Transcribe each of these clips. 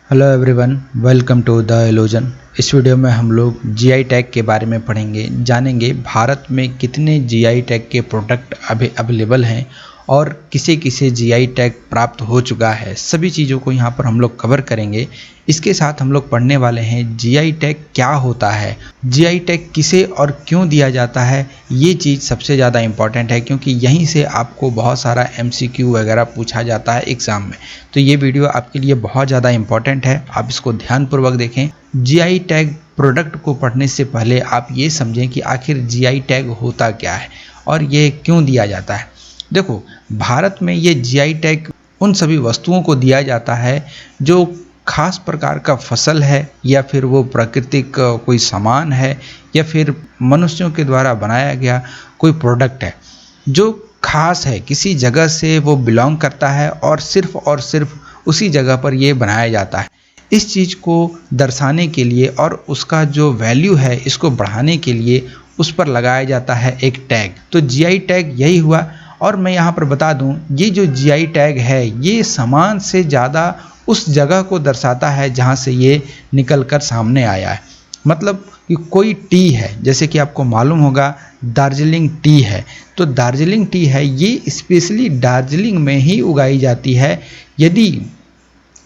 Hello everyone, welcome to the illusion. इस video में हम लोग जीआई टैग के बारे में पढ़ेंगे, जानेंगे भारत में कितने जीआई टैग के प्रोडक्ट अभी अवेलेबल हैं और किसे किसे जीआई टैग प्राप्त हो चुका है। सभी चीज़ों को यहाँ पर हम लोग कवर करेंगे। इसके साथ हम लोग पढ़ने वाले हैं जीआई टैग क्या होता है, जीआई टैग किसे और क्यों दिया जाता है। ये चीज़ सबसे ज़्यादा इम्पॉर्टेंट है क्योंकि यहीं से आपको बहुत सारा एमसीक्यू वगैरह पूछा जाता है एग्ज़ाम में। तो ये वीडियो आपके लिए बहुत ज़्यादा इम्पॉर्टेंट है, आप इसको ध्यानपूर्वक देखें। जीआई टैग प्रोडक्ट को पढ़ने से पहले आप ये समझें कि आखिर जीआई टैग होता क्या है और ये क्यों दिया जाता है। देखो, भारत में ये जीआई टैग उन सभी वस्तुओं को दिया जाता है जो खास प्रकार का फसल है या फिर वो प्राकृतिक कोई सामान है या फिर मनुष्यों के द्वारा बनाया गया कोई प्रोडक्ट है जो खास है, किसी जगह से वो बिलोंग करता है और सिर्फ उसी जगह पर ये बनाया जाता है। इस चीज़ को दर्शाने के लिए और उसका जो वैल्यू है इसको बढ़ाने के लिए उस पर लगाया जाता है एक टैग। तो जीआई टैग यही हुआ। और मैं यहाँ पर बता दूँ, ये जो जीआई टैग है ये सामान से ज़्यादा उस जगह को दर्शाता है जहाँ से ये निकल कर सामने आया है। मतलब कि कोई टी है, जैसे कि आपको मालूम होगा दार्जिलिंग टी है, तो दार्जिलिंग टी है ये स्पेशली दार्जिलिंग में ही उगाई जाती है। यदि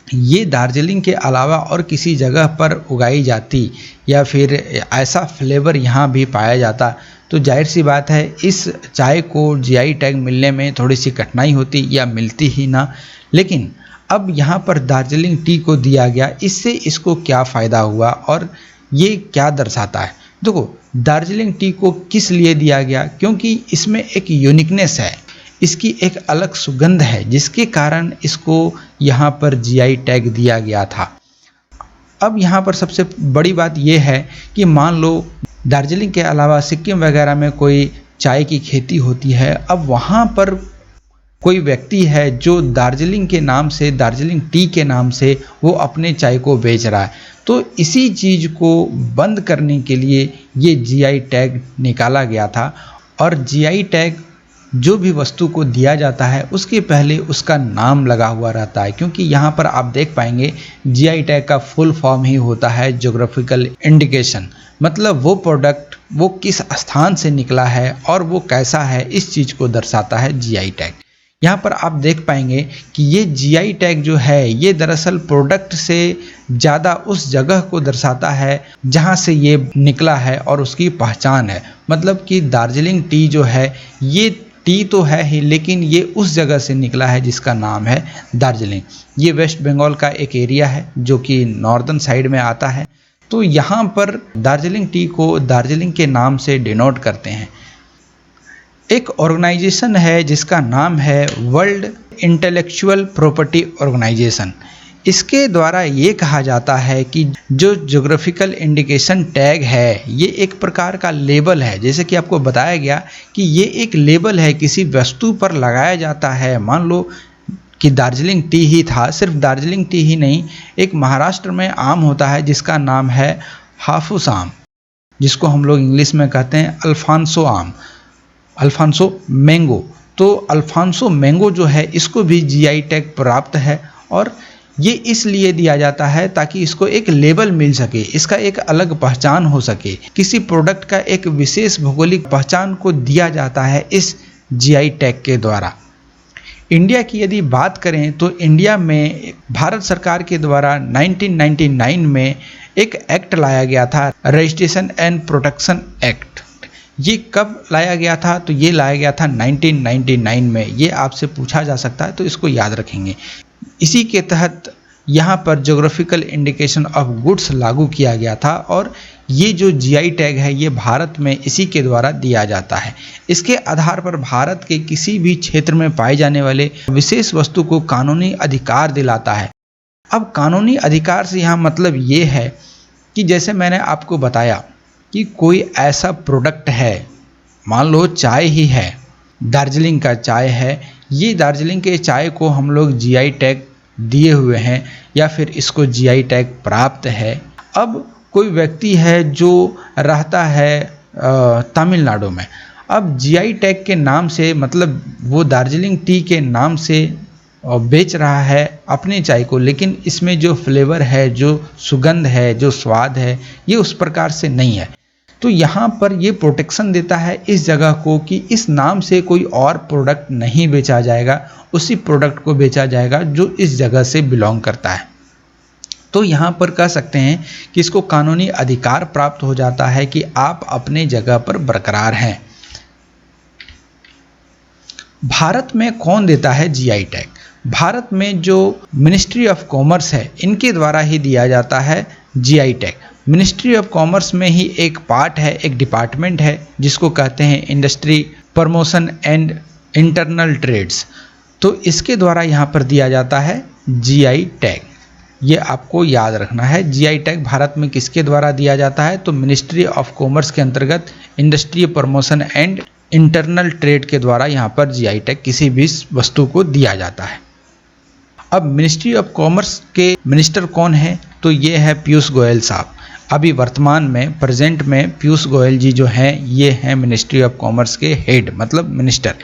ये दार्जिलिंग के अलावा और किसी जगह पर उगाई जाती या फिर ऐसा फ्लेवर यहाँ भी पाया जाता तो जाहिर सी बात है इस चाय को जीआई टैग मिलने में थोड़ी सी कठिनाई होती या मिलती ही ना। लेकिन अब यहाँ पर दार्जिलिंग टी को दिया गया, इससे इसको क्या फ़ायदा हुआ और ये क्या दर्शाता है। देखो, दार्जिलिंग टी को किस लिए दिया गया, क्योंकि इसमें एक यूनिकनेस है, इसकी एक अलग सुगंध है जिसके कारण इसको यहाँ पर जीआई टैग दिया गया था। अब यहाँ पर सबसे बड़ी बात यह है कि मान लो दार्जिलिंग के अलावा सिक्किम वगैरह में कोई चाय की खेती होती है, अब वहाँ पर कोई व्यक्ति है जो दार्जिलिंग के नाम से, दार्जिलिंग टी के नाम से वो अपने चाय को बेच रहा है। तो इसी चीज़ को बंद करने के लिए ये जीआई टैग निकाला गया था। और जीआई टैग जो भी वस्तु को दिया जाता है उसके पहले उसका नाम लगा हुआ रहता है, क्योंकि यहाँ पर आप देख पाएंगे जीआई टैग का फुल फॉर्म ही होता है ज्योग्राफिकल इंडिकेशन। मतलब वो प्रोडक्ट वो किस स्थान से निकला है और वो कैसा है, इस चीज़ को दर्शाता है जीआई टैग। यहाँ पर आप देख पाएंगे कि ये जीआई टैग जो है ये दरअसल प्रोडक्ट से ज़्यादा उस जगह को दर्शाता है जहाँ से ये निकला है और उसकी पहचान है। मतलब कि दार्जिलिंग टी जो है ये टी तो है ही, लेकिन ये उस जगह से निकला है जिसका नाम है दार्जिलिंग। ये वेस्ट बंगाल का एक एरिया है जो कि नॉर्दर्न साइड में आता है। तो यहाँ पर दार्जिलिंग टी को दार्जिलिंग के नाम से डिनोट करते हैं। एक ऑर्गेनाइजेशन है जिसका नाम है वर्ल्ड इंटेलेक्चुअल प्रॉपर्टी ऑर्गेनाइजेशन। इसके द्वारा ये कहा जाता है कि जो ज्योग्राफिकल इंडिकेशन टैग है ये एक प्रकार का लेबल है। जैसे कि आपको बताया गया कि ये एक लेबल है, किसी वस्तु पर लगाया जाता है। मान लो कि दार्जिलिंग टी ही था, सिर्फ दार्जिलिंग टी ही नहीं, एक महाराष्ट्र में आम होता है जिसका नाम है हाफूस आम, जिसको हम लोग इंग्लिश में कहते हैं अल्फांसो आम, अल्फांसो मैंगो। तो अल्फांसो मैंगो जो है इसको भी जीआई टैग प्राप्त है और ये इसलिए दिया जाता है ताकि इसको एक लेबल मिल सके, इसका एक अलग पहचान हो सके। किसी प्रोडक्ट का एक विशेष भौगोलिक पहचान को दिया जाता है इस जीआई टैग के द्वारा। इंडिया की यदि बात करें तो इंडिया में भारत सरकार के द्वारा 1999 में एक एक्ट लाया गया था, रजिस्ट्रेशन एंड प्रोटेक्शन एक्ट। ये कब लाया गया था, तो ये लाया गया था 1999 में। ये आपसे पूछा जा सकता है तो इसको याद रखेंगे। इसी के तहत यहाँ पर ज्योग्राफिकल इंडिकेशन ऑफ गुड्स लागू किया गया था और ये जो जीआई टैग है ये भारत में इसी के द्वारा दिया जाता है। इसके आधार पर भारत के किसी भी क्षेत्र में पाए जाने वाले विशेष वस्तु को कानूनी अधिकार दिलाता है। अब कानूनी अधिकार से यहाँ मतलब ये है कि जैसे मैंने आपको बताया कि कोई ऐसा प्रोडक्ट है, मान लो चाय ही है, दार्जिलिंग का चाय है, ये दार्जिलिंग के चाय को हम लोग जीआई टैग दिए हुए हैं या फिर इसको जीआई टैग प्राप्त है। अब कोई व्यक्ति है जो रहता है तमिलनाडु में, अब जीआई टैग के नाम से, मतलब वो दार्जिलिंग टी के नाम से बेच रहा है अपने चाय को, लेकिन इसमें जो फ्लेवर है, जो सुगंध है, जो स्वाद है, ये उस प्रकार से नहीं है। तो यहाँ पर ये प्रोटेक्शन देता है इस जगह को कि इस नाम से कोई और प्रोडक्ट नहीं बेचा जाएगा, उसी प्रोडक्ट को बेचा जाएगा जो इस जगह से बिलोंग करता है। तो यहाँ पर कह सकते हैं कि इसको कानूनी अधिकार प्राप्त हो जाता है कि आप अपने जगह पर बरकरार हैं। भारत में कौन देता है जीआई टैग? भारत में जो मिनिस्ट्री ऑफ कॉमर्स है, इनके द्वारा ही दिया जाता है GI tag. Ministry of commerce में ही एक पार्ट है, एक डिपार्टमेंट है जिसको कहते हैं industry promotion and internal trades. तो इसके द्वारा यहाँ पर दिया जाता है जीआई टैग। ये आपको याद रखना है। जीआई टैग भारत में किसके द्वारा दिया जाता है? तो मिनिस्ट्री ऑफ कॉमर्स के अंतर्गत industry promotion and internal trade के द्वारा यहाँ पर जीआई टैग किसी भी वस्तु को दिया जाता है। अब मिनिस्ट्री ऑफ कॉमर्स के मिनिस्टर कौन है? तो ये है पीयूष गोयल साहब। अभी वर्तमान में प्रेजेंट में पीयूष गोयल जी जो हैं, ये हैं मिनिस्ट्री ऑफ कॉमर्स के हेड, मतलब मिनिस्टर।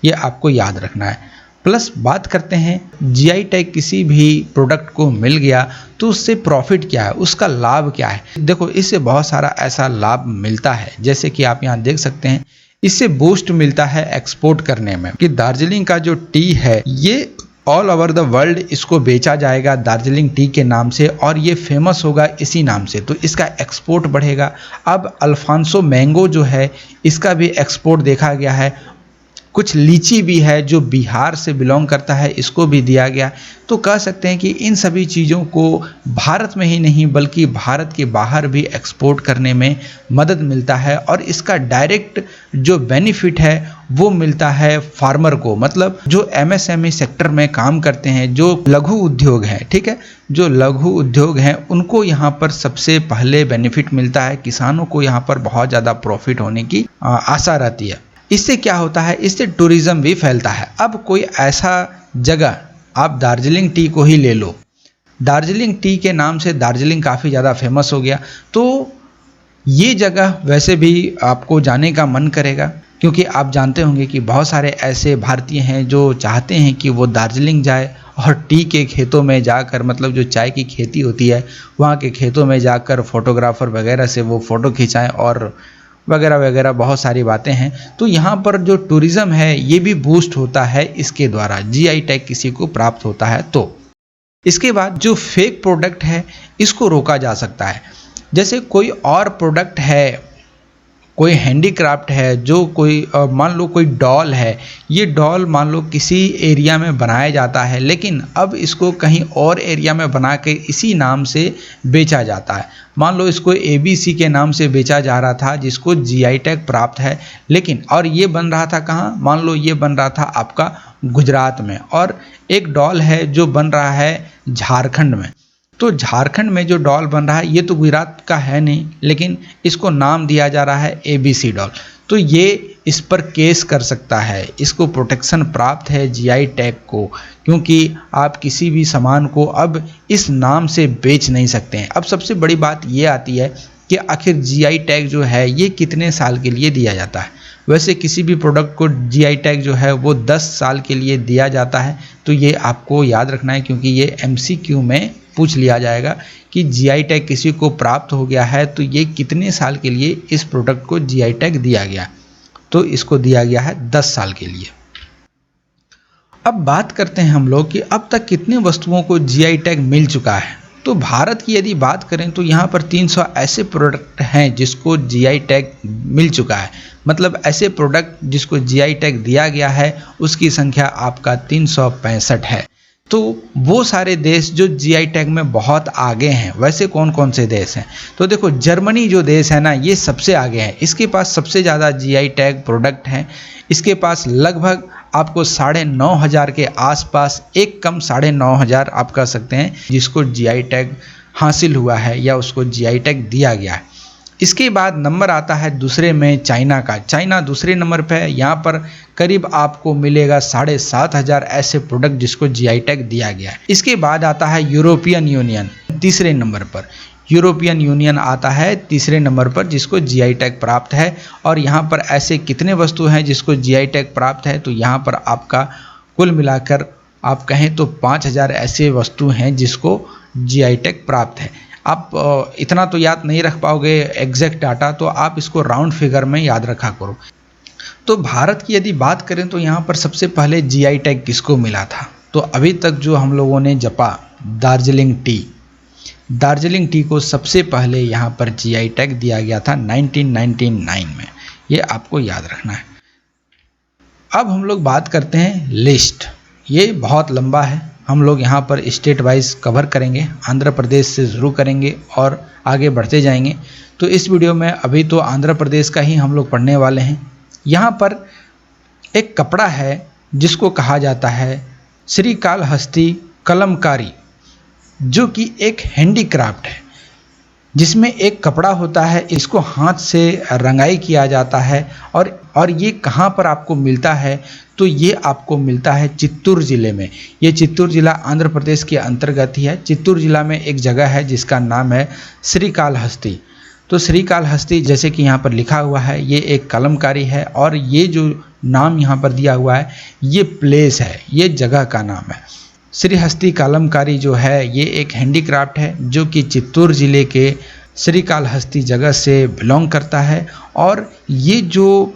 ये आपको याद रखना है। प्लस बात करते हैं जीआई टैग किसी भी प्रोडक्ट को मिल गया तो उससे प्रॉफिट क्या है, उसका लाभ क्या है। देखो, इससे बहुत सारा ऐसा लाभ मिलता है, जैसे कि आप यहाँ देख सकते हैं, इससे बूस्ट मिलता है एक्सपोर्ट करने में कि दार्जिलिंग का जो टी है ये ऑल ओवर द वर्ल्ड इसको बेचा जाएगा दार्जिलिंग टी के नाम से, और ये फेमस होगा इसी नाम से, तो इसका एक्सपोर्ट बढ़ेगा। अब अल्फांसो मैंगो जो है, इसका भी एक्सपोर्ट देखा गया है। कुछ लीची भी है जो बिहार से बिलोंग करता है, इसको भी दिया गया। तो कह सकते हैं कि इन सभी चीज़ों को भारत में ही नहीं बल्कि भारत के बाहर भी एक्सपोर्ट करने में मदद मिलता है, और इसका डायरेक्ट जो बेनिफिट है वो मिलता है फार्मर को, मतलब जो एमएसएमई सेक्टर में काम करते हैं, जो लघु उद्योग हैं, ठीक है, जो लघु उद्योग हैं उनको यहाँ पर सबसे पहले बेनिफिट मिलता है। किसानों को यहाँ पर बहुत ज़्यादा प्रॉफिट होने की आशा रहती है। इससे क्या होता है? इससे टूरिज्म भी फैलता है। अब कोई ऐसा जगह, आप दार्जिलिंग टी को ही ले लो, दार्जिलिंग टी के नाम से दार्जिलिंग काफ़ी ज़्यादा फेमस हो गया, तो ये जगह वैसे भी आपको जाने का मन करेगा, क्योंकि आप जानते होंगे कि बहुत सारे ऐसे भारतीय हैं जो चाहते हैं कि वो दार्जिलिंग जाए और टी के खेतों में जाकर, मतलब जो चाय की खेती होती है वहाँ के खेतों में जाकर फोटोग्राफर वगैरह से वो फ़ोटो खिंचाएँ और वगैरह वगैरह बहुत सारी बातें हैं। तो यहाँ पर जो टूरिज़्म है ये भी बूस्ट होता है इसके द्वारा, जीआई टैग किसी को प्राप्त होता है। तो इसके बाद जो फेक प्रोडक्ट है इसको रोका जा सकता है। जैसे कोई और प्रोडक्ट है, कोई हैंडीक्राफ्ट है, जो कोई मान लो कोई डॉल है, ये डॉल मान लो किसी एरिया में बनाया जाता है, लेकिन अब इसको कहीं और एरिया में बना के इसी नाम से बेचा जाता है। मान लो इसको ABC के नाम से बेचा जा रहा था जिसको जीआई टैग प्राप्त है, लेकिन और ये बन रहा था कहाँ? मान लो ये बन रहा था आपका गुजरात में, और एक डॉल है जो बन रहा है झारखंड में। तो झारखंड में जो डॉल बन रहा है ये तो गुजरात का है नहीं, लेकिन इसको नाम दिया जा रहा है ABC डॉल। तो ये इस पर केस कर सकता है, इसको प्रोटेक्शन प्राप्त है जीआई टैग को, क्योंकि आप किसी भी सामान को अब इस नाम से बेच नहीं सकते हैं। अब सबसे बड़ी बात ये आती है कि आखिर जीआई टैग जो है ये कितने साल के लिए दिया जाता है। वैसे किसी भी प्रोडक्ट को जीआई टैग जो है वो 10 साल के लिए दिया जाता है। तो ये आपको याद रखना है, क्योंकि ये MCQ में पूछ लिया जाएगा कि जीआई टैग किसी को प्राप्त हो गया है तो ये कितने साल के लिए इस प्रोडक्ट को जीआई टैग दिया गया। तो इसको दिया गया है 10 साल के लिए। अब बात करते हैं हम लोग कि अब तक कितने वस्तुओं को जीआई टैग मिल चुका है। तो भारत की यदि बात करें तो यहाँ पर 300 ऐसे प्रोडक्ट हैं जिसको जीआई टैग मिल चुका है। मतलब ऐसे प्रोडक्ट जिसको जीआई टैग दिया गया है उसकी संख्या आपका 365 है। तो वो सारे देश जो जीआई टैग में बहुत आगे हैं, वैसे कौन कौन से देश हैं? तो देखो, जर्मनी जो देश है ना, ये सबसे आगे है। इसके पास सबसे ज़्यादा जीआई टैग प्रोडक्ट हैं। इसके पास लगभग आपको 9,500 के आसपास, एक कम 9,500 आप कह सकते हैं, जिसको जीआई टैग हासिल हुआ है या उसको जीआई टैग दिया गया है। इसके बाद नंबर आता है दूसरे में चाइना का। चाइना दूसरे नंबर पे है। यहाँ पर करीब आपको मिलेगा 7,500 ऐसे प्रोडक्ट जिसको जीआई टैग दिया गया है। इसके बाद आता है यूरोपियन यूनियन तीसरे नंबर पर। यूरोपियन यूनियन आता है तीसरे नंबर पर जिसको जीआई टैग प्राप्त है। और यहाँ पर ऐसे कितने वस्तु हैं जिसको जीआई टैग प्राप्त है? तो यहाँ पर आपका कुल मिलाकर आप कहें तो 5000 ऐसे वस्तु हैं जिसको जीआई टैग प्राप्त है। आप इतना तो याद नहीं रख पाओगे एग्जैक्ट डाटा, तो आप इसको राउंड फिगर में याद रखा करो। तो भारत की यदि बात करें तो यहाँ पर सबसे पहले जीआई टैग किसको मिला था? तो अभी तक जो हम लोगों ने जपा दार्जिलिंग टी को सबसे पहले यहाँ पर जीआई टैग दिया गया था 1999 में, ये आपको याद रखना है। अब हम लोग बात करते हैं लिस्ट। ये बहुत लंबा है, हम लोग यहाँ पर स्टेट वाइज कवर करेंगे, आंध्र प्रदेश से शुरू करेंगे और आगे बढ़ते जाएंगे। तो इस वीडियो में अभी तो आंध्र प्रदेश का ही हम लोग पढ़ने वाले हैं। यहाँ पर एक कपड़ा है जिसको कहा जाता है श्रीकालहस्ती कलमकारी, जो कि एक हैंडीक्राफ्ट है जिसमें एक कपड़ा होता है, इसको हाथ से रंगाई किया जाता है। और ये कहाँ पर आपको मिलता है? तो ये आपको मिलता है चित्तूर ज़िले में। ये चित्तूर ज़िला आंध्र प्रदेश के अंतर्गत ही है। चित्तूर ज़िला में एक जगह है जिसका नाम है श्रीकालहस्ती। तो श्रीकालहस्ती जैसे कि यहाँ पर लिखा हुआ है, ये एक कलमकारी है और ये जो नाम यहाँ पर दिया हुआ है ये प्लेस है, ये जगह का नाम है। श्रीहस्ती कलमकारी जो है ये एक हैंडीक्राफ्ट है जो कि चित्तूर ज़िले के श्रीकालहस्ती जगह से बिलोंग करता है। और ये जो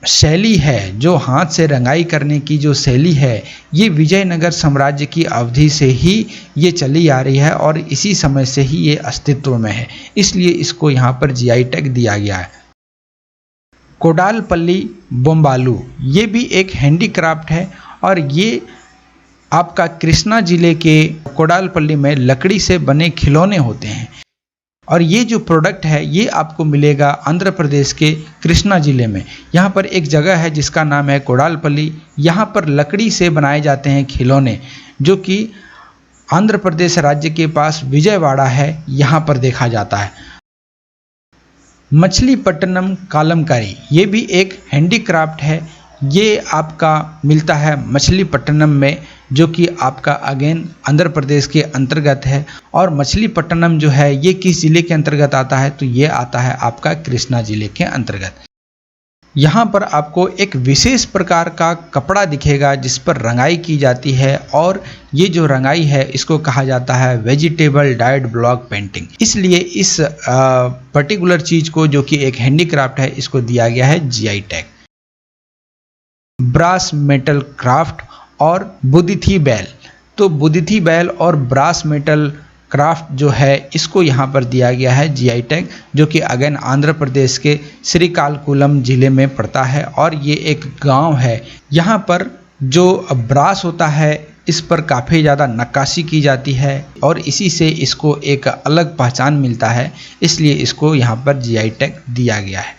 शैली है, जो हाथ से रंगाई करने की जो शैली है, ये विजयनगर साम्राज्य की अवधि से ही ये चली आ रही है और इसी समय से ही ये अस्तित्व में है, इसलिए इसको यहाँ पर जीआई टैग दिया गया है। कोडालपल्ली बोम्बालू ये भी एक हैंडीक्राफ्ट है और ये आपका कृष्णा जिले के कोडालपल्ली में लकड़ी से बने खिलौने होते हैं। और ये जो प्रोडक्ट है ये आपको मिलेगा आंध्र प्रदेश के कृष्णा जिले में। यहाँ पर एक जगह है जिसका नाम है कोडालपल्ली। यहाँ पर लकड़ी से बनाए जाते हैं खिलौने, जो कि आंध्र प्रदेश राज्य के पास विजयवाड़ा है, यहाँ पर देखा जाता है। मछलीपट्टनम कलमकारी ये भी एक हैंडीक्राफ्ट है। ये आपका मिलता है मछलीपट्टनम में, जो कि आपका अगेन आंध्र प्रदेश के अंतर्गत है। और मछलीपट्टनम जो है ये किस ज़िले के अंतर्गत आता है? तो ये आता है आपका कृष्णा जिले के अंतर्गत। यहाँ पर आपको एक विशेष प्रकार का कपड़ा दिखेगा जिस पर रंगाई की जाती है और ये जो रंगाई है इसको कहा जाता है वेजिटेबल डाइड ब्लॉक पेंटिंग। इसलिए इस पर्टिकुलर चीज़ को, जो कि एक हैंडीक्राफ्ट है, इसको दिया गया है GI tag. Brass metal craft और बुदिथी बैल, तो बुदिथी बैल और ब्रास मेटल क्राफ्ट जो है इसको यहाँ पर दिया गया है जीआई टैग, जो कि अगेन आंध्र प्रदेश के श्रीकाकुलम जिले में पड़ता है और ये एक गांव है। यहाँ पर जो ब्रास होता है इस पर काफ़ी ज़्यादा नक्काशी की जाती है और इसी से इसको एक अलग पहचान मिलता है, इसलिए इसको यहाँ पर जीआई टैग दिया गया है।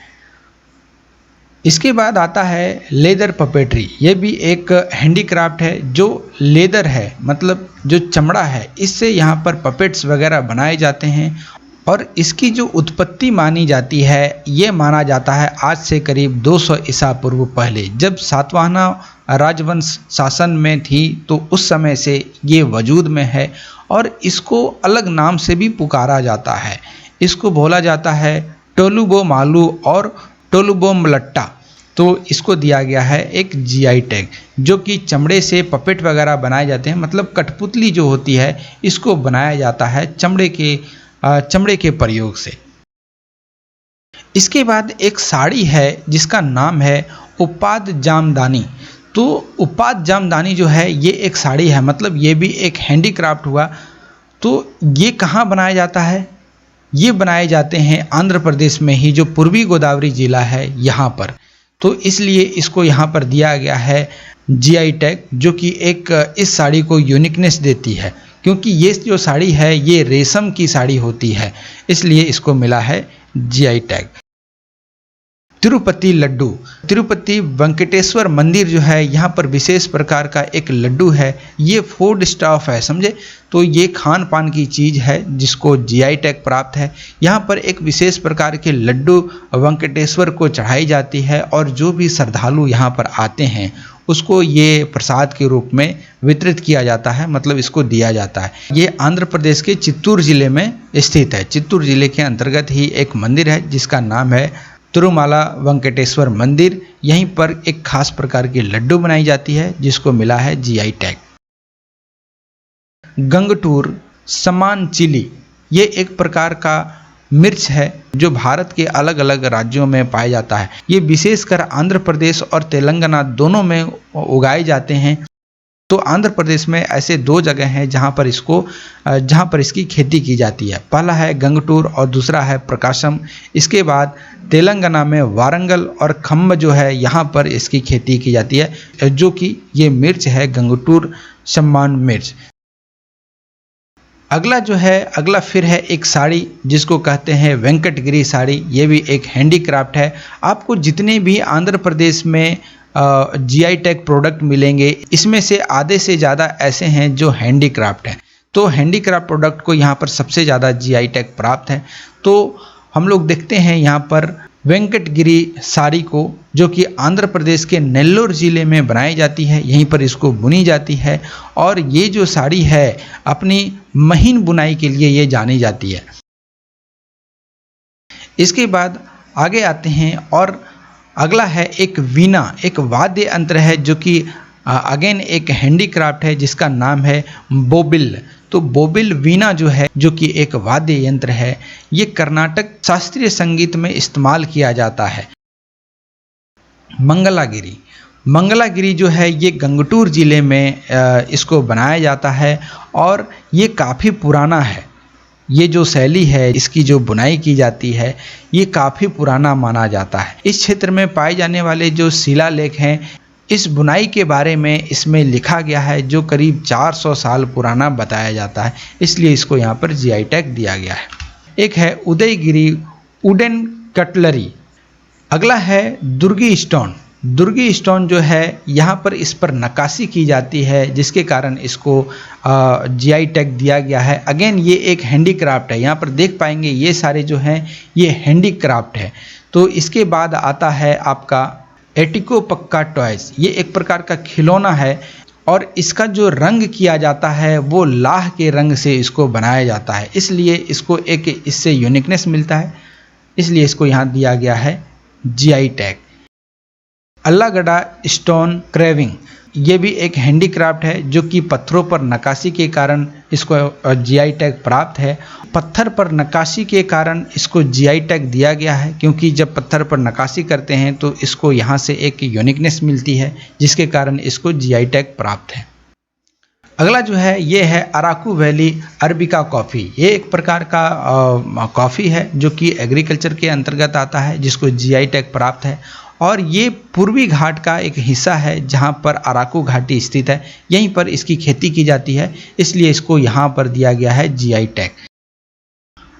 इसके बाद आता है लेदर पपेट्री। ये भी एक हैंडीक्राफ्ट है जो लेदर है, मतलब जो चमड़ा है, इससे यहाँ पर पपेट्स वगैरह बनाए जाते हैं। और इसकी जो उत्पत्ति मानी जाती है, ये माना जाता है आज से करीब 200 ईसा पूर्व पहले, जब सातवाहना राजवंश शासन में थी, तो उस समय से ये वजूद में है और इसको अलग नाम से भी पुकारा जाता है। इसको बोला जाता है टोलुबो मालू और टोलुबोमलट्टा। तो इसको दिया गया है एक जीआई टैग, जो कि चमड़े से पपेट वगैरह बनाए जाते हैं, मतलब कठपुतली जो होती है इसको बनाया जाता है चमड़े के प्रयोग से। इसके बाद एक साड़ी है जिसका नाम है उपाद जामदानी। तो उपाद जामदानी जो है ये एक साड़ी है, मतलब ये भी एक हैंडीक्राफ्ट हुआ। तो ये कहाँ बनाया जाता है? ये बनाए जाते हैं आंध्र प्रदेश में ही, जो पूर्वी गोदावरी जिला है यहाँ पर। तो इसलिए इसको यहाँ पर दिया गया है जीआई टैग, जो कि एक इस साड़ी को यूनिकनेस देती है, क्योंकि ये जो साड़ी है ये रेशम की साड़ी होती है, इसलिए इसको मिला है जीआई टैग। तिरुपति लड्डू, तिरुपति वेंकटेश्वर मंदिर जो है यहाँ पर विशेष प्रकार का एक लड्डू है। ये फूड स्टॉफ है, समझे? तो ये खान पान की चीज़ है जिसको जीआई टैग प्राप्त है। यहाँ पर एक विशेष प्रकार के लड्डू वेंकटेश्वर को चढ़ाई जाती है और जो भी श्रद्धालु यहाँ पर आते हैं उसको ये प्रसाद के रूप में वितरित किया जाता है, मतलब इसको दिया जाता है। ये आंध्र प्रदेश के चित्तूर जिले में स्थित है। चित्तूर जिले के अंतर्गत ही एक मंदिर है जिसका नाम है तिरुमाला वेंकटेश्वर मंदिर। यहीं पर एक खास प्रकार की लड्डू बनाई जाती है जिसको मिला है जीआई टैग। गंगटूर, समान चिली, ये एक प्रकार का मिर्च है जो भारत के अलग अलग राज्यों में पाया जाता है। ये विशेषकर आंध्र प्रदेश और तेलंगाना दोनों में उगाए जाते हैं। तो आंध्र प्रदेश में ऐसे 2 जगह हैं जहाँ पर इसकी खेती की जाती है। पहला है गंगटूर और दूसरा है प्रकाशम। इसके बाद तेलंगाना में वारंगल और खम्म जो है यहाँ पर इसकी खेती की जाती है, जो कि ये मिर्च है गंगटूर सम्मान मिर्च। अगला फिर है एक साड़ी जिसको कहते हैं वेंकटगिरी साड़ी। ये भी एक हैंडीक्राफ्ट है। आपको जितने भी आंध्र प्रदेश में जीआई टैग प्रोडक्ट मिलेंगे, इसमें से आधे से ज़्यादा ऐसे हैं जो हैंडीक्राफ्ट हैं। तो हैंडीक्राफ्ट प्रोडक्ट को यहाँ पर सबसे ज़्यादा जीआई टैग प्राप्त है। तो हम लोग देखते हैं यहाँ पर वेंकटगिरी साड़ी को, जो कि आंध्र प्रदेश के नेल्लोर ज़िले में बनाई जाती है। यहीं पर इसको बुनी जाती है और ये जो साड़ी है अपनी महीन बुनाई के लिए ये जानी जाती है। इसके बाद आगे आते हैं और अगला है एक वीणा, एक वाद्य यंत्र है जो कि अगेन एक हैंडीक्राफ्ट है जिसका नाम है बोबिल। तो बोबिल वीणा जो है, जो कि एक वाद्य यंत्र है, ये कर्नाटक शास्त्रीय संगीत में इस्तेमाल किया जाता है। मंगलागिरी जो है ये गंगटूर ज़िले में इसको बनाया जाता है और ये काफ़ी पुराना है। ये जो शैली है, इसकी जो बुनाई की जाती है, ये काफ़ी पुराना माना जाता है। इस क्षेत्र में पाए जाने वाले जो शिलालेख हैं, इस बुनाई के बारे में इसमें लिखा गया है जो करीब 400 साल पुराना बताया जाता है, इसलिए इसको यहाँ पर जीआई टैग दिया गया है। एक है उदयगिरी वुडन कटलरी। अगला है दुर्गी स्टोन जो है यहाँ पर इस पर नक्काशी की जाती है, जिसके कारण इसको जीआई टैग दिया गया है। अगेन ये एक हैंडीक्राफ्ट है। यहाँ पर देख पाएंगे ये सारे जो हैं ये हैंडीक्राफ्ट है। तो इसके बाद आता है आपका एटिको पक्का टॉयज। ये एक प्रकार का खिलौना है और इसका जो रंग किया जाता है वो लाह के रंग से इसको बनाया जाता है, इसलिए इसको एक इससे यूनिकनेस मिलता है, इसलिए इसको यहाँ दिया गया है GI tag. Allagadda stone craving, ये भी एक हैंडीक्राफ्ट है जो कि पत्थरों पर नक्काशी के कारण इसको जीआई टैग प्राप्त है। पत्थर पर नक्काशी के कारण इसको जीआई टैग दिया गया है, क्योंकि जब पत्थर पर नक्काशी करते हैं तो इसको यहाँ से एक यूनिकनेस मिलती है, जिसके कारण इसको जीआई टैग प्राप्त है। अगला जो है ये है अराकू वैली अरबिका कॉफ़ी। ये एक प्रकार का कॉफ़ी है जो कि एग्रीकल्चर के अंतर्गत आता है, जिसको जीआई टैग प्राप्त है और ये पूर्वी घाट का एक हिस्सा है जहाँ पर अराकू घाटी स्थित है। यहीं पर इसकी खेती की जाती है, इसलिए इसको यहाँ पर दिया गया है जीआई टैग।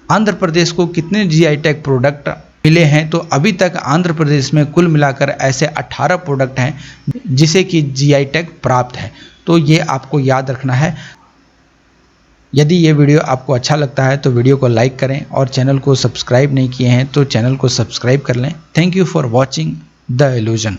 आंध्र प्रदेश को कितने जीआई टैग प्रोडक्ट मिले हैं? तो अभी तक आंध्र प्रदेश में कुल मिलाकर ऐसे 18 प्रोडक्ट हैं जिसे कि जीआई टैग प्राप्त है। तो ये आपको याद रखना है। यदि ये वीडियो आपको अच्छा लगता है तो वीडियो को लाइक करें और चैनल को सब्सक्राइब नहीं किए हैं तो चैनल को सब्सक्राइब कर लें। Thank you for watching the illusion.